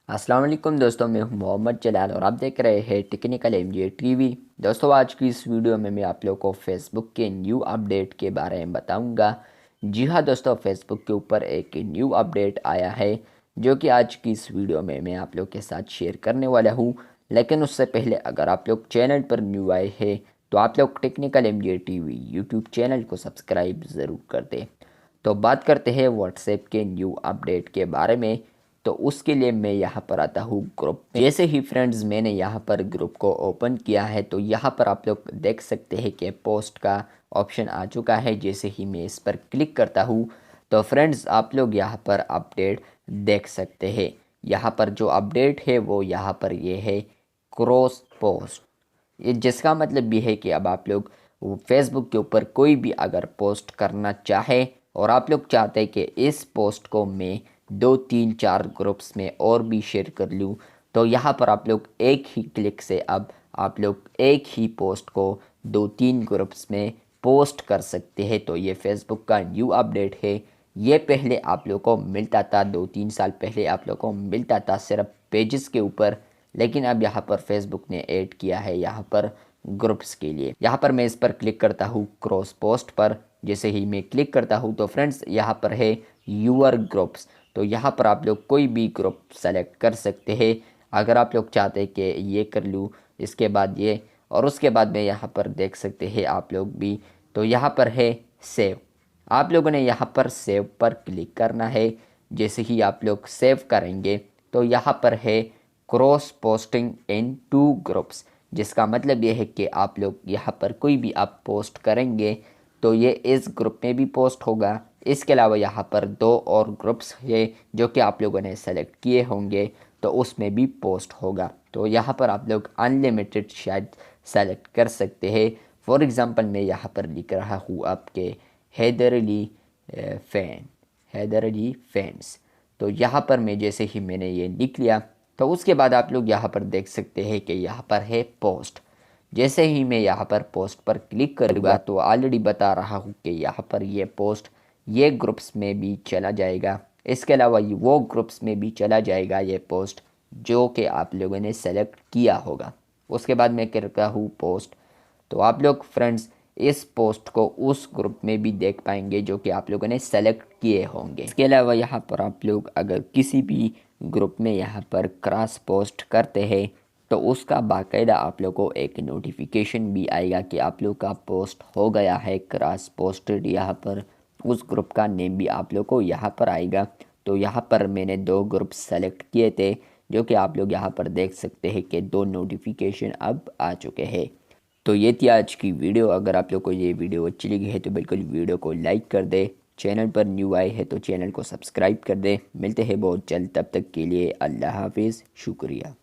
अस्सलाम वालेकुम दोस्तों, मैं हूं मोहम्मद जलाल और आप देख रहे हैं टेक्निकल एमजे टीवी। दोस्तों, आज की इस वीडियो में मैं आप लोगों को फेसबुक के न्यू अपडेट के बारे में बताऊंगा। जी हां दोस्तों, फेसबुक के ऊपर एक न्यू अपडेट आया है जो कि आज की इस वीडियो में मैं आप लोग के साथ शेयर करने वाला हूं। लेकिन उससे पहले अगर आप लोग चैनल पर न्यू आए हैं तो आप लोग technical MJ TV YouTube channel को सब्सक्राइब ज़रूर कर दें। तो बात करते हैं व्हाट्सएप के न्यू अपडेट के बारे में। तो उसके लिए मैं यहाँ पर आता हूँ ग्रुप में। जैसे ही फ्रेंड्स मैंने यहाँ पर ग्रुप को ओपन किया है तो यहाँ पर आप लोग देख सकते हैं कि पोस्ट का ऑप्शन आ चुका है। जैसे ही मैं इस पर क्लिक करता हूँ तो फ्रेंड्स आप लोग यहाँ पर अपडेट देख सकते हैं। यहाँ पर जो अपडेट है वो यहाँ पर ये है क्रॉस पोस्ट। ये जिसका मतलब ये है कि अब आप लोग फेसबुक के ऊपर कोई भी अगर पोस्ट करना चाहे और आप लोग चाहते हैं कि इस पोस्ट को मैं 2 3 4 ग्रुप्स में और भी शेयर कर लूँ तो यहाँ पर आप लोग एक ही क्लिक से अब आप लोग एक ही पोस्ट को 2 3 ग्रुप्स में पोस्ट कर सकते हैं। तो ये फेसबुक का न्यू अपडेट है। ये पहले आप लोग को मिलता था, 2 3 साल पहले आप लोग को मिलता था सिर्फ पेजेस के ऊपर, लेकिन अब यहाँ पर फेसबुक ने ऐड किया है यहाँ पर ग्रुप्स के लिए। यहाँ पर मैं इस पर क्लिक करता हूँ क्रॉस पोस्ट पर। जैसे ही मैं क्लिक करता हूँ तो फ्रेंड्स यहाँ पर है यूअर ग्रुप्स। तो यहाँ पर आप लोग कोई भी ग्रुप सेलेक्ट कर सकते हैं। अगर आप लोग चाहते हैं कि ये कर लूँ, इसके बाद ये, और उसके बाद में यहाँ पर देख सकते हैं आप लोग भी। तो यहाँ पर है सेव। आप लोगों ने यहाँ पर सेव पर क्लिक करना है। जैसे ही आप लोग सेव करेंगे तो यहाँ पर है क्रॉस पोस्टिंग इन 2 ग्रुप्स, जिसका मतलब ये है कि आप लोग यहाँ पर कोई भी आप पोस्ट करेंगे तो ये इस ग्रुप में भी पोस्ट होगा। इसके अलावा यहाँ पर 2 और ग्रुप्स है जो कि आप लोगों ने सेलेक्ट किए होंगे तो उसमें भी पोस्ट होगा। तो यहाँ पर आप लोग अनलिमिटेड शायद सेलेक्ट कर सकते हैं। फॉर एग्ज़ाम्पल मैं यहाँ पर लिख रहा हूँ आपके हैदर अली फैंस। तो यहाँ पर मैं जैसे ही मैंने ये लिख लिया तो उसके बाद आप लोग यहाँ पर देख सकते हैं कि यहाँ पर है पोस्ट। जैसे ही मैं यहाँ पर पोस्ट पर क्लिक करूँगा तो ऑलरेडी बता रहा हूँ कि यहाँ पर ये पोस्ट ये ग्रुप्स में भी चला जाएगा। इसके अलावा वो ग्रुप्स में भी चला जाएगा ये पोस्ट जो कि आप लोगों ने सेलेक्ट किया होगा। उसके बाद मैं करता हूँ पोस्ट। तो आप लोग फ्रेंड्स इस पोस्ट को उस ग्रुप में भी देख पाएंगे जो कि आप लोगों ने सेलेक्ट किए होंगे। इसके अलावा यहाँ पर आप लोग अगर किसी भी ग्रुप में यहाँ पर क्रॉस पोस्ट करते हैं तो उसका बाकायदा आप लोग को एक नोटिफिकेशन भी आएगा कि आप लोग का पोस्ट हो गया है क्रॉस पोस्टेड। यहाँ पर उस ग्रुप का नेम भी आप लोग को यहाँ पर आएगा। तो यहाँ पर मैंने 2 ग्रुप सेलेक्ट किए थे जो कि आप लोग यहाँ पर देख सकते हैं कि 2 नोटिफिकेशन अब आ चुके हैं। तो ये थी आज की वीडियो। अगर आप लोग को ये वीडियो अच्छी लगी है तो बिल्कुल वीडियो को लाइक कर दे। चैनल पर न्यू आए हैं तो चैनल को सब्सक्राइब कर दे। मिलते हैं बहुत जल्द, तब तक के लिए अल्लाह हाफिज़, शुक्रिया।